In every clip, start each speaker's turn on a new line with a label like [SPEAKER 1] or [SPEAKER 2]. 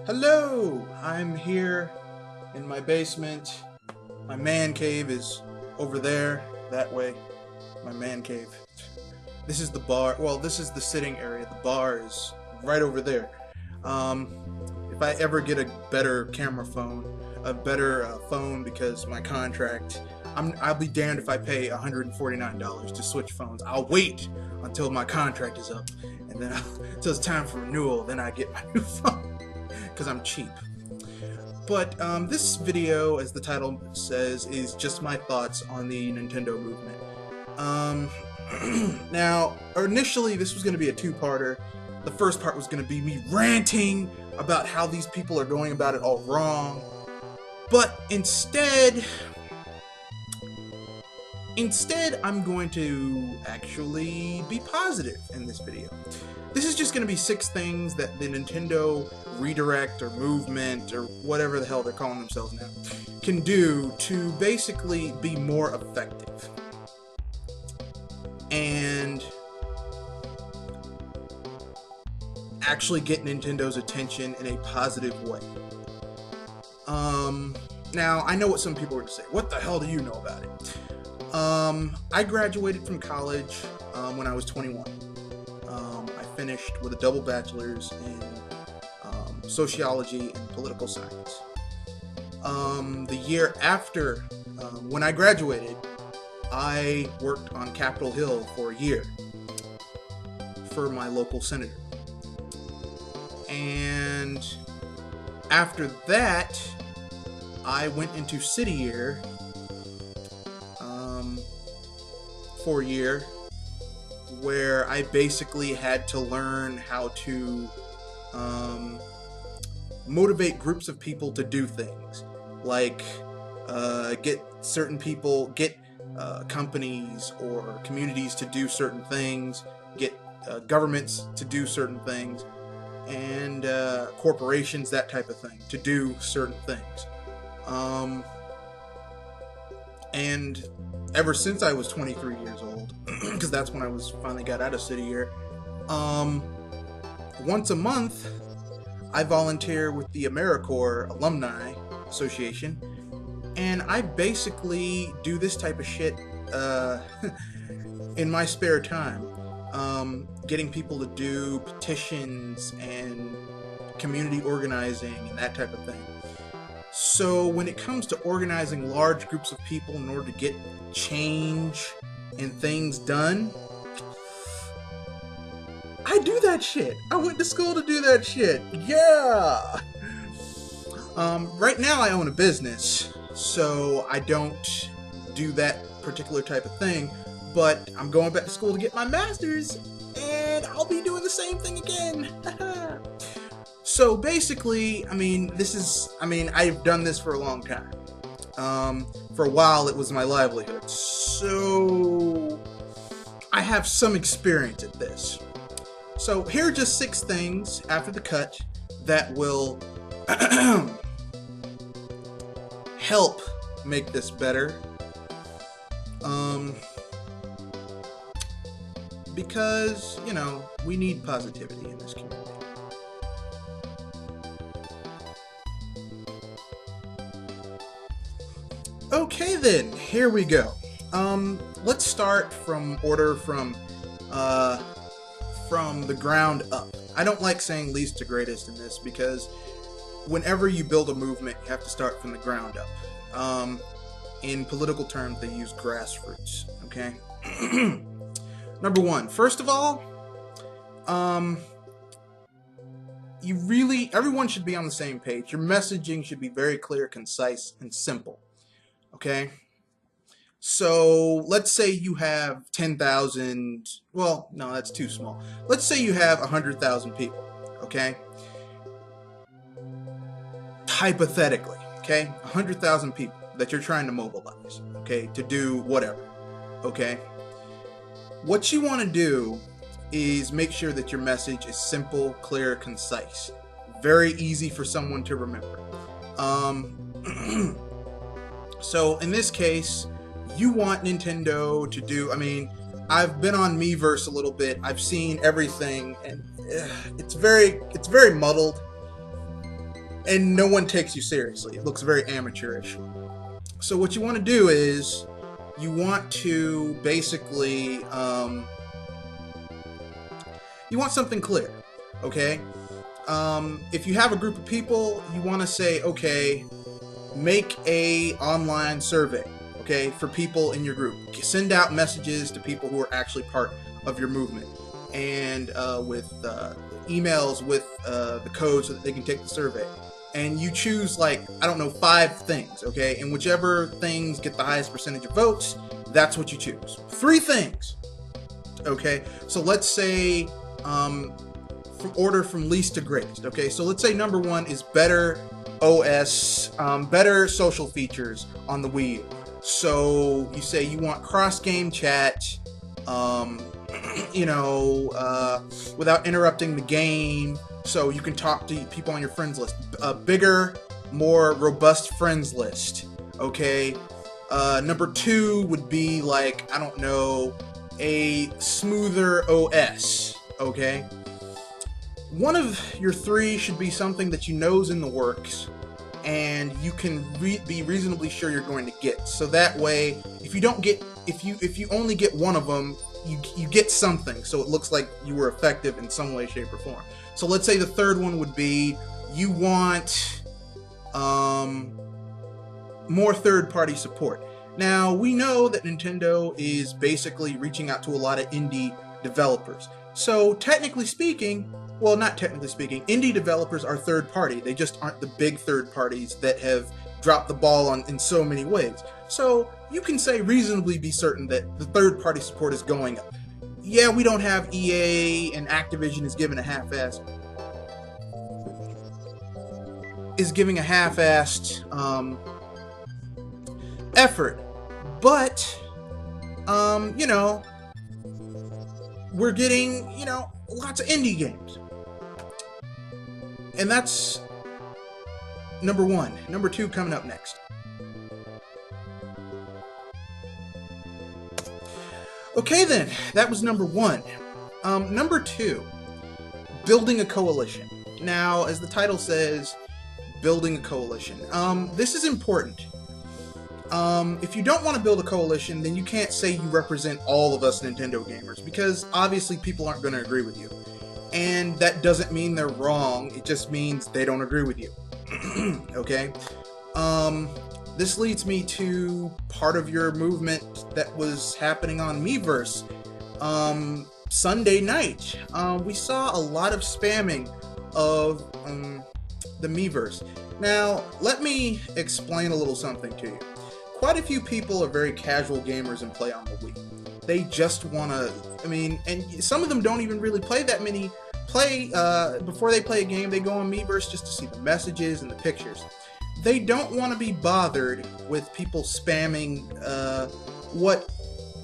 [SPEAKER 1] Hello! I'm here in my basement. My man cave is over there, that way. My man cave. This is the bar. Well, this is the sitting area. The bar is right over there. Um, if I ever get a better camera phone, a better phone because my contract, I'll be damned if I pay $149 to switch phones. I'll wait until my contract is up, and then until it's time for renewal, then I get my new phone because I'm cheap. But this video, as the title says, is just my thoughts on the Nintendo movement. Now, initially this was going to be a two-parter. The first part was going to be me ranting about how these people are going about it all wrong. But instead I'm going to actually be positive in this video. This is just going to be 6 things that the Nintendo redirect or movement or whatever the hell they're calling themselves now can do to basically be more effective and actually get Nintendo's attention in a positive way. Now, I know what some people are going to say. What the hell do you know about it? I graduated from college when I was 21. I finished with a double bachelor's in sociology and political science. The year after, when I graduated, I worked on Capitol Hill for a year for my local senator. And after that, I went into City Year for a year, where I basically had to learn how to motivate groups of people to do things, like get certain people, get companies or communities to do certain things, get governments to do certain things, and corporations, that type of thing, to do certain things. And ever since I was 23 years old, because that's when I finally got out of City Year, once a month I volunteer with the AmeriCorps Alumni Association, and I basically do this type of shit in my spare time, getting people to do petitions and community organizing and that type of thing. So when it comes to organizing large groups of people in order to get change and things done, I do that shit. I went to school to do that shit. Yeah! Right now I own a business, so I don't do that particular type of thing, but I'm going back to school to get my master's, and I'll be doing the same thing again. So basically, I've done this for a long time. For a while, it was my livelihood. So I have some experience at this. So here are just 6 things after the cut that will help make this better. Because, we need positivity in this community. Okay then, here we go. Let's start from the ground up. I don't like saying least to greatest in this, because whenever you build a movement, you have to start from the ground up. In political terms, they use grassroots, okay? Number 1, first of all, everyone should be on the same page. Your messaging should be very clear, concise, and simple. Okay, so let's say you have 10,000, well, no, that's too small. Let's say you have 100,000 people, okay? Hypothetically, okay? 100,000 people that you're trying to mobilize, okay, to do whatever, okay? What you want to do is make sure that your message is simple, clear, concise. Very easy for someone to remember. So in this case, you want Nintendo to do, I've been on Miiverse a little bit. I've seen everything, and it's very muddled. and no one takes you seriously. It looks very amateurish. So what you want to do is you want to basically you want something clear, okay? If you have a group of people, you want to say, okay, make a online survey, okay, for people in your group. Send out messages to people who are actually part of your movement, and with emails with the code so that they can take the survey. And you choose, like, I don't know, 5 things, okay? And whichever things get the highest percentage of votes, that's what you choose. 3 things, okay? So let's say from order from least to greatest, okay? So let's say number 1 is better OS, better social features on the Wii U. So you say you want cross-game chat, you know, without interrupting the game, so you can talk to people on your friends list. A bigger, more robust friends list, okay? Number 2 would be, like, I don't know, a smoother OS, okay? One of your 3 should be something that you know's in the works, and you can be reasonably sure you're going to get. So that way, if you don't get, if you only get one of them, you get something, so it looks like you were effective in some way, shape, or form. So let's say the 3rd one would be you want more third-party support. Now, we know that Nintendo is basically reaching out to a lot of indie developers. So technically speaking, well, not technically speaking, indie developers are third-party. They just aren't the big third parties that have dropped the ball in so many ways. So you can say reasonably be certain that the third-party support is going up. Yeah, we don't have EA, and Activision is giving a half-assed effort, but you know, we're getting, you know, lots of indie games, and that's number 1. Number 2 coming up next. Okay then, that was number 1. Number 2, building a coalition. Now, as the title says, building a coalition. This is important. If you don't want to build a coalition, then you can't say you represent all of us Nintendo gamers, because obviously people aren't going to agree with you. And that doesn't mean they're wrong, it just means they don't agree with you. Okay? This leads me to part of your movement that was happening on Miiverse. Sunday night, we saw a lot of spamming of the Miiverse. Now, let me explain a little something to you. Quite a few people are very casual gamers and play on the Wii. They just want to, I mean, and some of them don't even really play that many. Before they play a game, they go on Miiverse just to see the messages and the pictures. They don't want to be bothered with people spamming what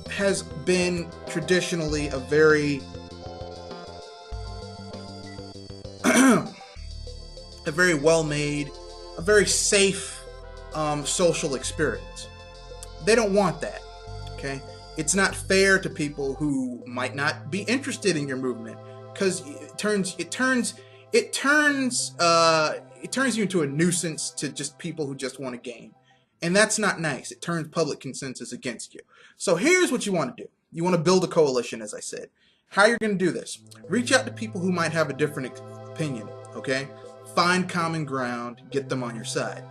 [SPEAKER 1] has been traditionally a very a very well-made, a very safe social experience. They don't want that, okay? It's not fair to people who might not be interested in your movement, because it turns you into a nuisance to just people who just want a game. And that's not nice. It turns public consensus against you. So here's what you want to do. You want to build a coalition, as I said. How you're going to do this? Reach out to people who might have a different opinion, okay? Find common ground, get them on your side.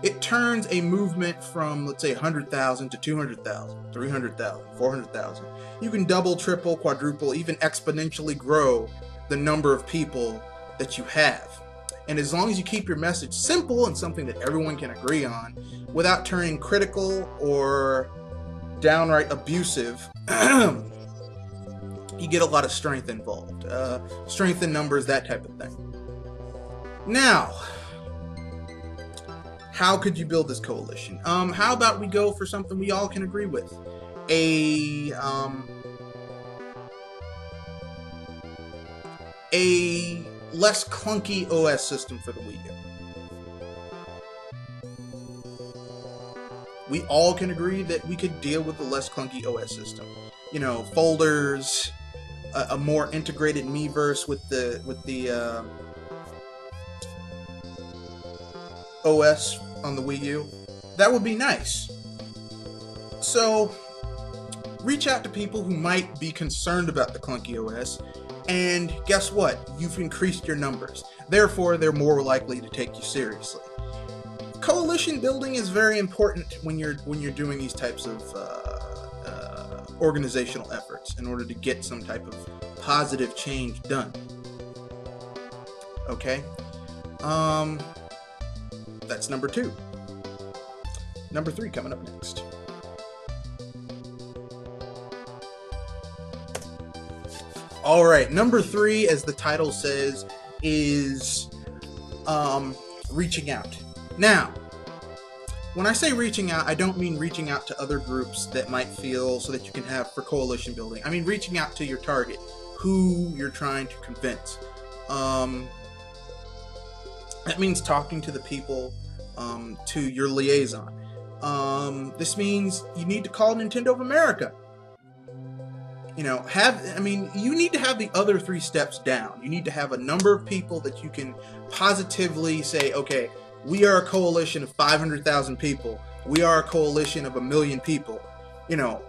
[SPEAKER 1] It turns a movement from, let's say, 100,000 to 200,000, 300,000, 400,000. You can double, triple, quadruple, even exponentially grow the number of people that you have. And as long as you keep your message simple and something that everyone can agree on, without turning critical or downright abusive, you get a lot of strength involved. Strength in numbers, that type of thing. Now, how could you build this coalition? How about we go for something we all can agree with? A less clunky OS system for the Wii U. We all can agree that we could deal with a less clunky OS system. You know, folders, a more integrated Miiverse with the OS on the Wii U, that would be nice. So reach out to people who might be concerned about the clunky OS, and guess what? You've increased your numbers. Therefore, they're more likely to take you seriously. Coalition building is very important when you're doing these types of organizational efforts in order to get some type of positive change done. Okay, that's number 2. Number 3 coming up next. All right, number 3, as the title says, is reaching out. Now, when I say reaching out, I don't mean reaching out to other groups that might feel so that you can have for coalition building. I mean reaching out to your target, who you're trying to convince. That means talking to the people, to your liaison. This means you need to call Nintendo of America. You know, you need to have the other 3 steps down. You need to have a number of people that you can positively say, okay, we are a coalition of 500,000 people. We are a coalition of 1 million people. You know,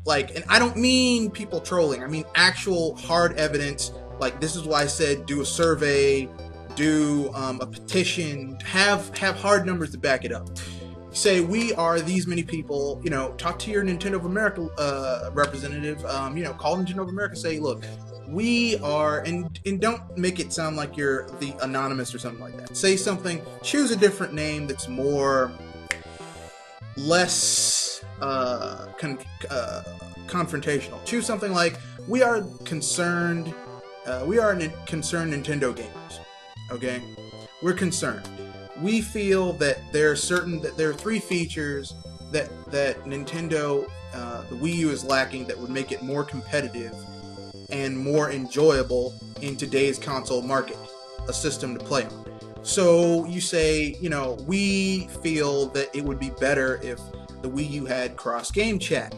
[SPEAKER 1] like, and I don't mean people trolling. I mean actual hard evidence. Like, this is why I said do a survey, do a petition, have hard numbers to back it up. Say we are these many people, you know, talk to your Nintendo of America representative, you know, call Nintendo of America, say, look, we are, and don't make it sound like you're the anonymous or something like that. Say something, choose a different name that's less confrontational. Choose something like, we are concerned Nintendo gamers, okay? We're concerned. We feel that there are 3 features that Nintendo, the Wii U is lacking that would make it more competitive and more enjoyable in today's console market, a system to play on. So you say, you know, we feel that it would be better if the Wii U had cross-game chat,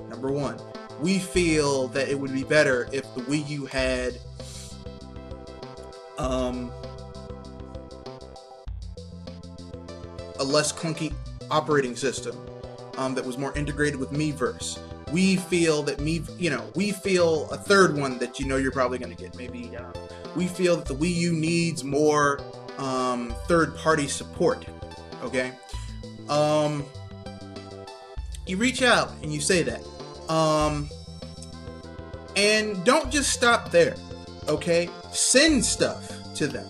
[SPEAKER 1] number 1. We feel that it would be better if the Wii U had a less clunky operating system that was more integrated with Miiverse. We feel that we feel a third one that you're probably going to get. Maybe we feel that the Wii U needs more third-party support. Okay, you reach out and you say that, and don't just stop there. Okay, send stuff to them.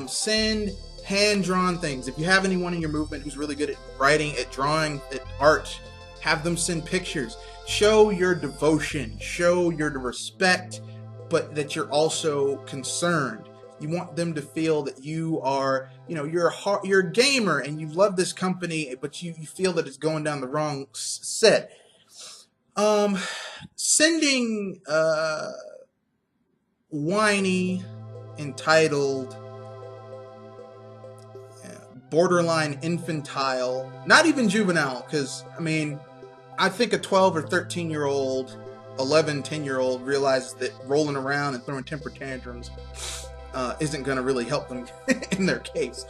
[SPEAKER 1] Send hand-drawn things. If you have anyone in your movement who's really good at writing, at drawing, at art, have them send pictures. Show your devotion, show your respect, but that you're also concerned. You want them to feel that you are, you're a gamer and you love this company, but you feel that it's going down the wrong set. Sending whiny, entitled, borderline infantile, not even juvenile, because I think a 12 or 13-year-old, 11, 10-year-old realizes that rolling around and throwing temper tantrums isn't going to really help them in their case.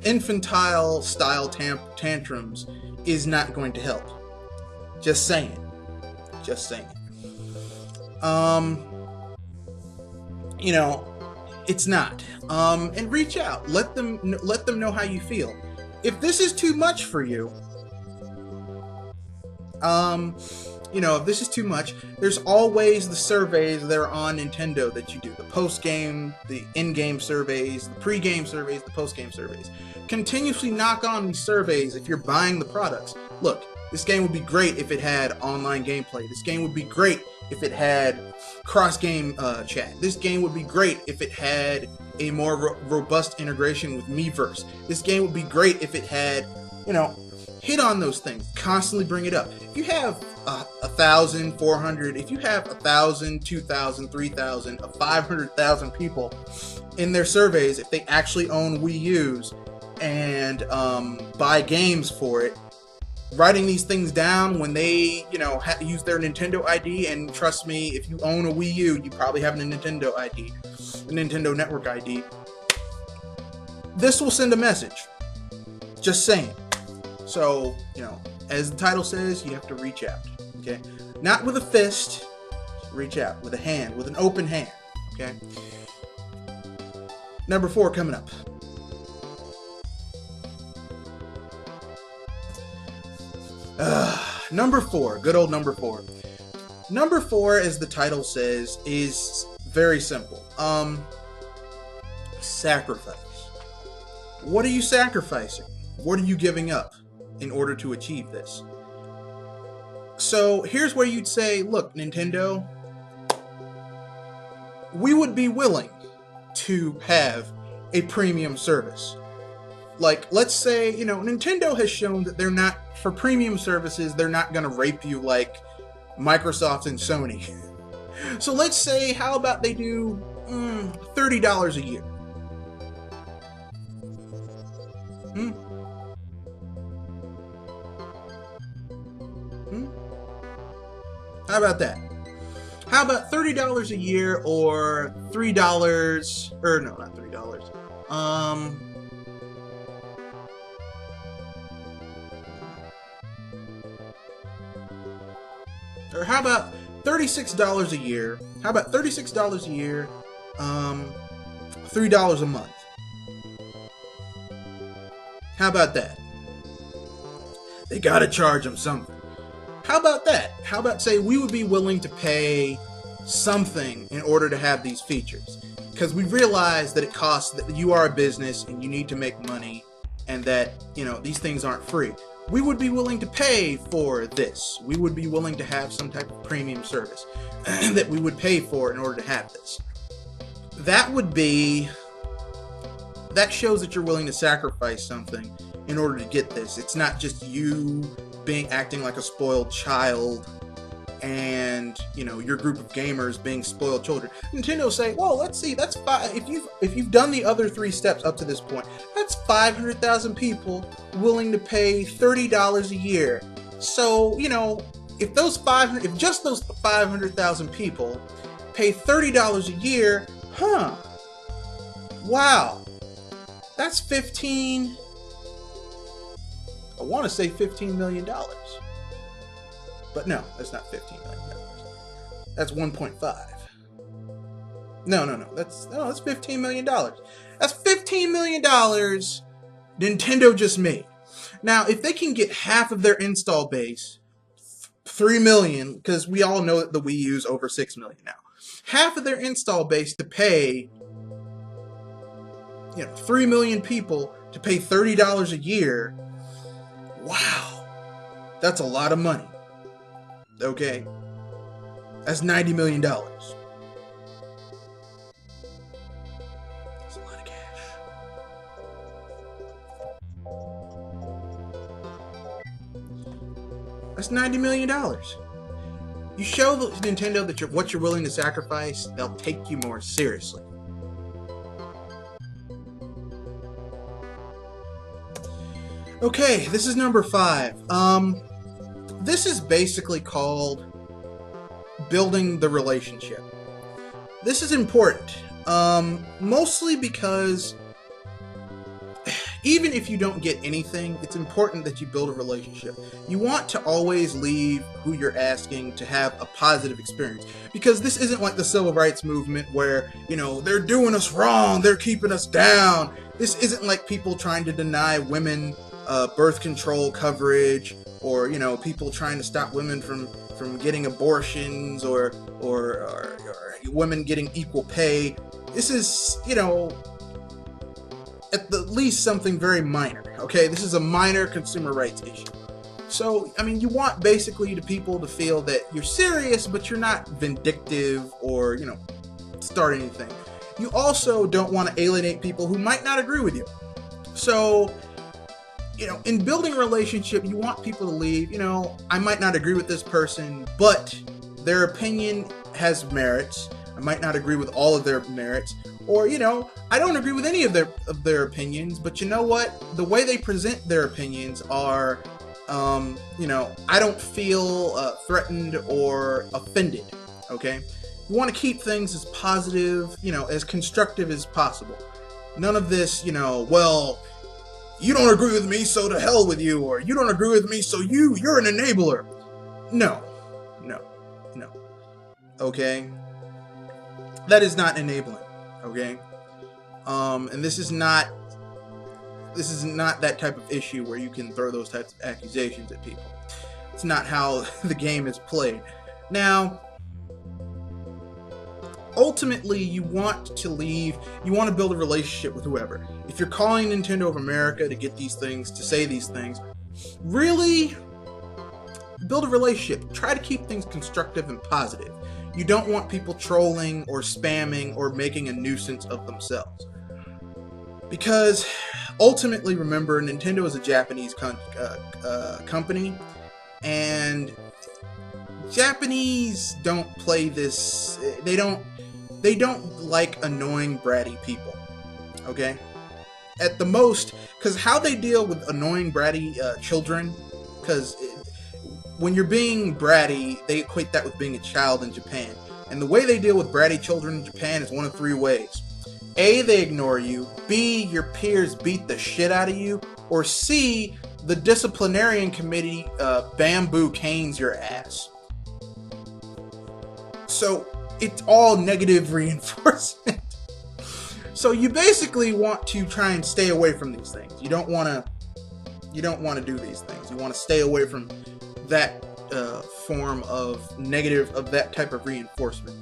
[SPEAKER 1] Infantile style tantrums is not going to help. Just saying. Just saying. It's not. And reach out. Let them know how you feel. If this is too much for you, if this is too much, there's always the surveys that are on Nintendo that you do. The post-game, the in-game surveys, the pre-game surveys, the post-game surveys. Continuously knock on these surveys if you're buying the products. Look, this game would be great if it had online gameplay. This game would be great if it had cross-game chat. This game would be great if it had a more robust integration with Miiverse. This game would be great if it had, hit on those things. Constantly bring it up. If you have 1,000, 400, if you have 1,000, 2,000, 3,000, 500,000 people in their surveys, if they actually own Wii U's and buy games for it, writing these things down when they, use their Nintendo ID, and trust me, if you own a Wii U, you probably have a Nintendo ID, a Nintendo Network ID. This will send a message. Just saying. So, as the title says, you have to reach out. Okay? Not with a fist. Reach out with a hand, with an open hand. Okay? Number 4 coming up. Number 4. Good old number 4. Number 4, as the title says, is very simple. Sacrifice. What are you sacrificing? What are you giving up in order to achieve this? So here's where you'd say, look, Nintendo, we would be willing to have a premium service. Like, let's say, Nintendo has shown that they're not, for premium services, they're not going to rape you like Microsoft and Sony. So let's say, how about they do $30 a year? How about that? How about $30 a year or $3, or no, not $3. Or how about $36 a year? How about $36 a year, $3 a month? How about that? They gotta charge them something. How about that? How about say we would be willing to pay something in order to have these features? Because we realize that it costs, that you are a business and you need to make money, and that, these things aren't free. We would be willing to pay for this. We would be willing to have some type of premium service that we would pay for in order to have this. That shows that you're willing to sacrifice something in order to get this. It's not just you acting like a spoiled child and your group of gamers being spoiled children. Nintendo say, well, let's see, that's if you've done the other 3 steps up to this point, that's 500,000 people willing to pay $30 a year. So if just those 500,000 people pay $30 a year, wow, that's I want to say $15 million. But no, that's not $15 million. That's 1.5. No, that's $15 million. That's $15 million Nintendo just made. Now, if they can get half of their install base, 3 million, because we all know that the Wii U's over 6 million now. Half of their install base to pay, 3 million people to pay $30 a year. Wow, that's a lot of money. Okay, that's $90 million. That's a lot of cash. That's $90 million. You show Nintendo that what you're willing to sacrifice, they'll take you more seriously. Okay, this is number 5. This is basically called building the relationship. This is important, mostly because even if you don't get anything, it's important that you build a relationship. You want to always leave who you're asking to have a positive experience, because this isn't like the civil rights movement where, they're doing us wrong, they're keeping us down. This isn't like people trying to deny women birth control coverage, or people trying to stop women from getting abortions, or women getting equal pay. This is at the least something very minor. Okay, this is a minor consumer rights issue. So you want basically the people to feel that you're serious, but you're not vindictive or start anything. You also don't want to alienate people who might not agree with you. So in building a relationship, you want people to leave, I might not agree with this person, but their opinion has merits. I might not agree with all of their merits, or, I don't agree with any of their opinions, but you know what? The way they present their opinions are, I don't feel threatened or offended, okay? You want to keep things as positive, as constructive as possible. None of this, well, you don't agree with me, so to hell with you, or you don't agree with me, so you're an enabler. No, no, no. Okay? That is not enabling. Okay? And this is not that type of issue where you can throw those types of accusations at people. It's not how the game is played. Now, ultimately, you want to build a relationship with whoever. If you're calling Nintendo of America to get these things, to say these things, really build a relationship. Try to keep things constructive and positive. You don't want people trolling or spamming or making a nuisance of themselves. Because ultimately, remember, Nintendo is a Japanese company, and Japanese don't play this. They don't like annoying, bratty people. Okay, at the most, because how they deal with annoying, bratty children, because when you're being bratty, they equate that with being a child in Japan, and the way they deal with bratty children in Japan is one of three ways. A, they ignore you. B, your peers beat the shit out of you. Or C, the disciplinarian committee bamboo canes your ass. So it's all negative reinforcement. So you basically want to try and stay away from these things. You don't want to do these things. You want to stay away from that form of negative, of that type of reinforcement.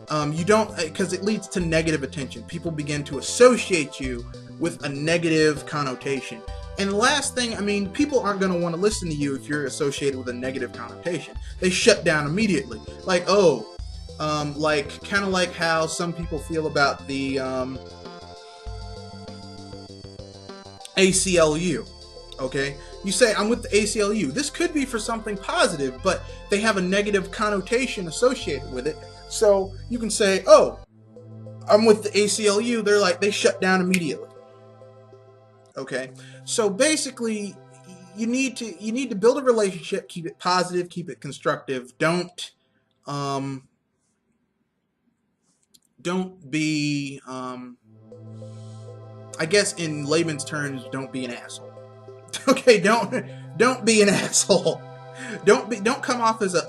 [SPEAKER 1] You don't, because it leads to negative attention. People begin to associate you with a negative connotation. And the last thing, I mean, people aren't going to want to listen to you if you're associated with a negative connotation. They shut down immediately. Like, oh, like, kind of like how some people feel about the ACLU. Okay? You say, I'm with the ACLU. This could be for something positive, but they have a negative connotation associated with it. So you can say, oh, I'm with the ACLU. They're like, they shut down immediately. Okay. So basically, you need to build a relationship, keep it positive, keep it constructive. Don't be, I guess in layman's terms, don't be an asshole. Okay. Don't be an asshole. Don't come off as an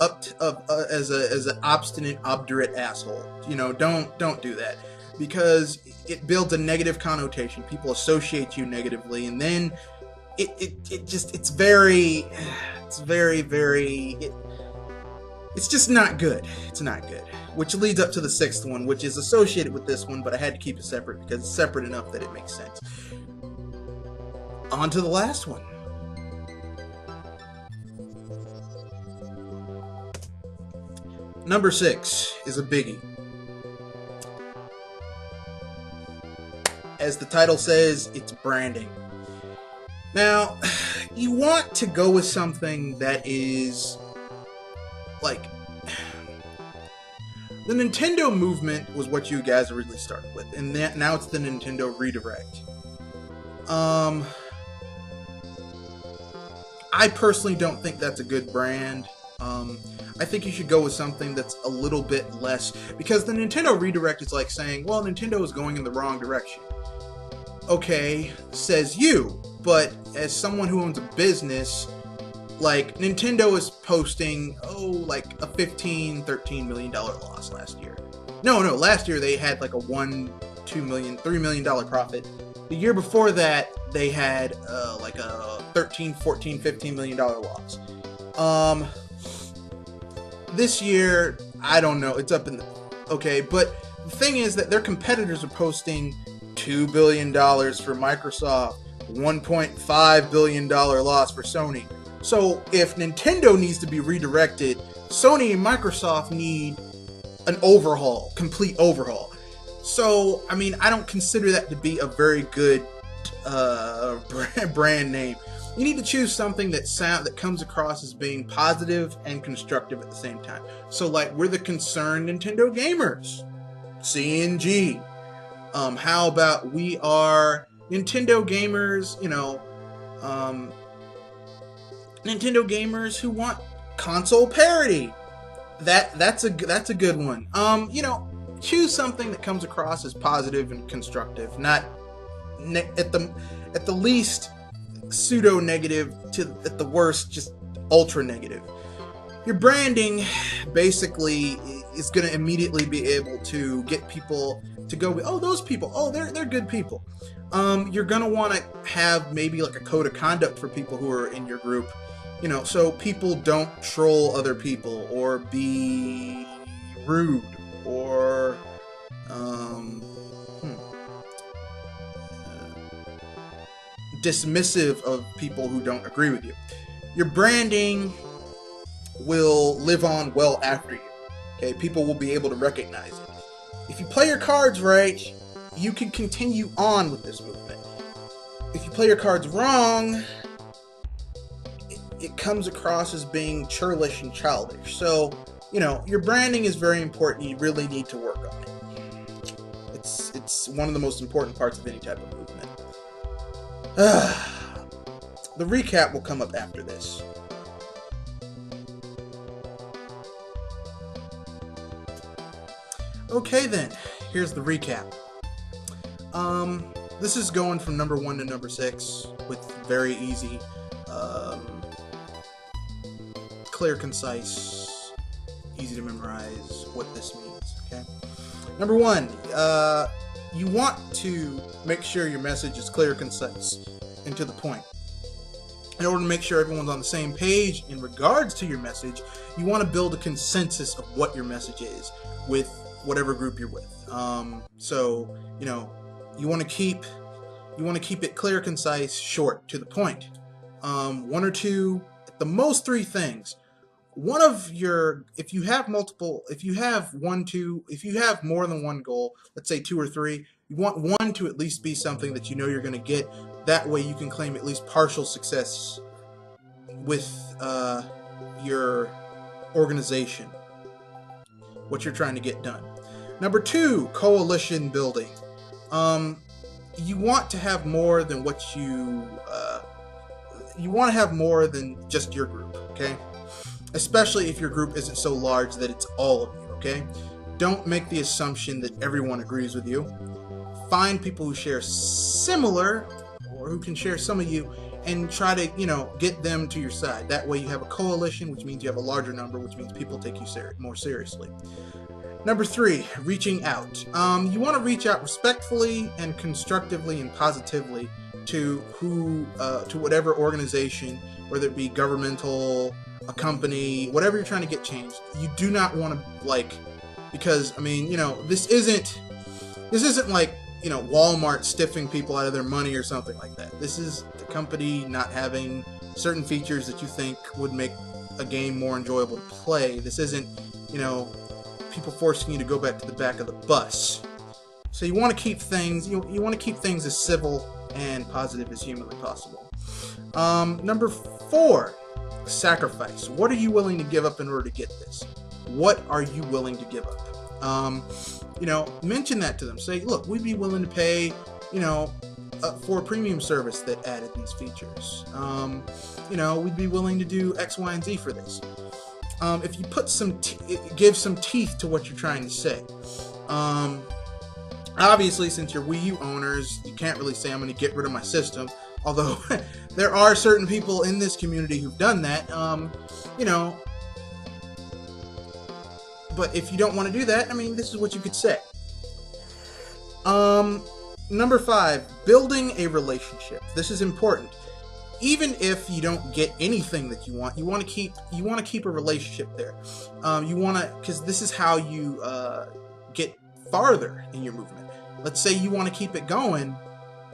[SPEAKER 1] obstinate, obdurate asshole. You know, don't do that, because it builds a negative connotation. People associate you negatively, and then it's just not good. It's not good. Which leads up to the sixth one, which is associated with this one, but I had to keep it separate because it's separate enough that it makes sense. On to the last one. Number 6 is a biggie. As the title says, it's branding. Now, you want to go with something that is like, the Nintendo movement was what you guys originally started with, and now it's the Nintendo Redirect. I personally don't think that's a good brand. I think you should go with something that's a little bit less, because the Nintendo Redirect is like saying, well, Nintendo is going in the wrong direction. Okay, says you, but as someone who owns a business, like, Nintendo is posting, like a $13 million loss last year. No, last year they had like a $3 million profit. The year before that, they had like a $15 million loss. This year, I don't know. It's up in the... Okay, but the thing is that their competitors are posting $2 billion for Microsoft, $1.5 billion loss for Sony. So if Nintendo needs to be redirected, Sony and Microsoft need an overhaul, complete overhaul. So, I mean, I don't consider that to be a very good brand name. You need to choose something that comes across as being positive and constructive at the same time. So, like, we're the Concerned Nintendo Gamers, CNG. How about we are Nintendo Gamers? You know, Nintendo Gamers who want console parity. That's a good one. You know, choose something that comes across as positive and constructive, not at the least pseudo negative to, at the worst, just ultra negative. Your branding basically is going to immediately be able to get people to go, oh, those people, oh, they're good people. You're going to want to have maybe like a code of conduct for people who are in your group, you know, so people don't troll other people or be rude or dismissive of people who don't agree with you. Your branding will live on well after you. Okay, people will be able to recognize it. If you play your cards right, you can continue on with this movement. If you play your cards wrong, it comes across as being churlish and childish. So, you know, your branding is very important. You really need to work on it. It's one of the most important parts of any type of movement. The recap will come up after this. Okay then, here's the recap. This is going from number 1 to number 6 with very easy, clear, concise, easy to memorize what this means, okay? Number 1, you want to make sure your message is clear, concise, and to the point. In order to make sure everyone's on the same page in regards to your message, you want to build a consensus of what your message is with whatever group you're with. So, you know, you want to keep it clear, concise, short, to the point. 1 or 2, at the most 3 things. One of your, if you have more than one goal, let's say 2 or 3, you want one to at least be something that you know you're going to get. That way you can claim at least partial success with your organization, what you're trying to get done. Number 2, coalition building. You want to have more than what you want to have more than just your group, okay? Especially if your group isn't so large that it's all of you, okay? Don't make the assumption that everyone agrees with you. Find people who share similar, or who can share some of you, and try to, you know, get them to your side. That way you have a coalition, which means you have a larger number, which means people take you more seriously. Number 3, reaching out. You want to reach out respectfully and constructively and positively to whatever organization, whether it be governmental, a company, whatever you're trying to get changed. You do not want to, like, because, I mean, you know, this isn't like, you know, Walmart stiffing people out of their money or something like that. This is the company not having certain features that you think would make a game more enjoyable to play. This isn't, you know, people forcing you to go back to the back of the bus. So you want to keep things, you want to keep things as civil and positive as humanly possible. Number 4, sacrifice. What are you willing to give up in order to get this? What are you willing to give up? You know, mention that to them. Say, look, we'd be willing to pay, you know, for a premium service that added these features. You know, we'd be willing to do X, Y, and Z for this. If you put give some teeth to what you're trying to say. Obviously, since you're Wii U owners, you can't really say I'm going to get rid of my system. Although there are certain people in this community who've done that. You know, but if you don't want to do that, I mean, this is what you could say. Number 5, building a relationship. This is important. Even if you don't get anything that you want to keep a relationship there. Because this is how you get farther in your movement. Let's say you want to keep it going,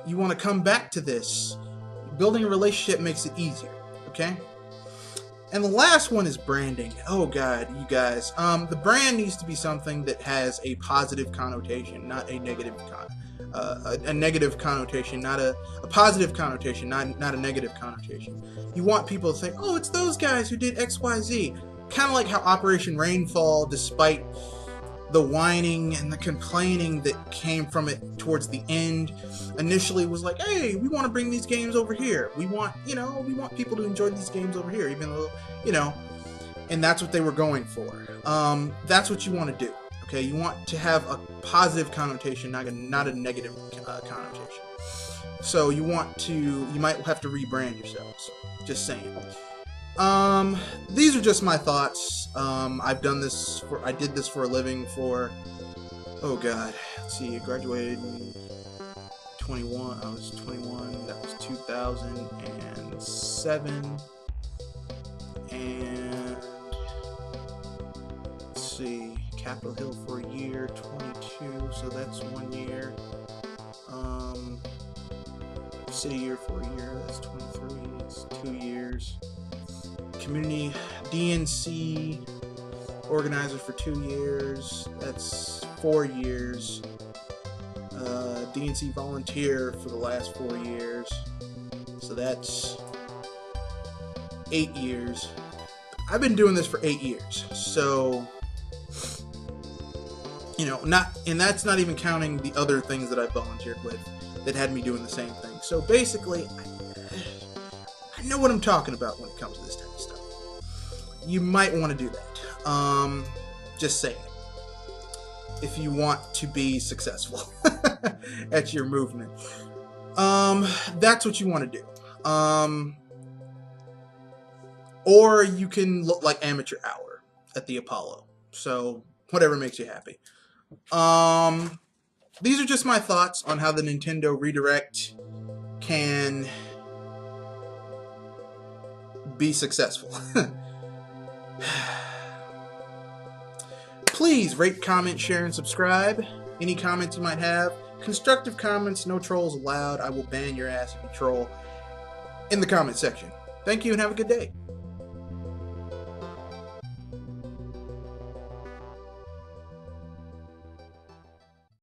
[SPEAKER 1] you want to come back to this. Building a relationship makes it easier, okay? And the last one is branding. Oh God, you guys. The brand needs to be something that has a positive connotation, not a negative a negative connotation, not a positive connotation, not a negative connotation. You want people to say, oh, it's those guys who did XYZ. Kind of like how Operation Rainfall, despite the whining and the complaining that came from it towards the end, initially was like, hey, we want to bring these games over here. We want people to enjoy these games over here, even though, you know, and that's what they were going for. That's what you want to do, Okay, you want to have a positive connotation, not a negative connotation. So you might have to rebrand yourselves. Just saying. These are just my thoughts. I did this for a living for, oh god, let's see, I graduated in 21, I was 21, that was 2007, and, let's see, Capitol Hill for a year, 22, so that's 1 year, City Year for a year, that's 23, that's 2 years, Community DNC organizer for 2 years, that's 4 years, DNC volunteer for the last 4 years, so that's 8 years. I've been doing this for 8 years, so, you know, and that's not even counting the other things that I volunteered with that had me doing the same thing. So basically, I know what I'm talking about when it comes to this type of stuff. You might want to do that. Just saying. If you want to be successful at your movement. That's what you want to do. Or you can look like Amateur Hour at the Apollo. So, whatever makes you happy. These are just my thoughts on how the Nintendo Redirect can be successful. Please rate, comment, share, and subscribe. Any comments you might have. Constructive comments, no trolls allowed. I will ban your ass if you troll in the comment section. Thank you and have a good day.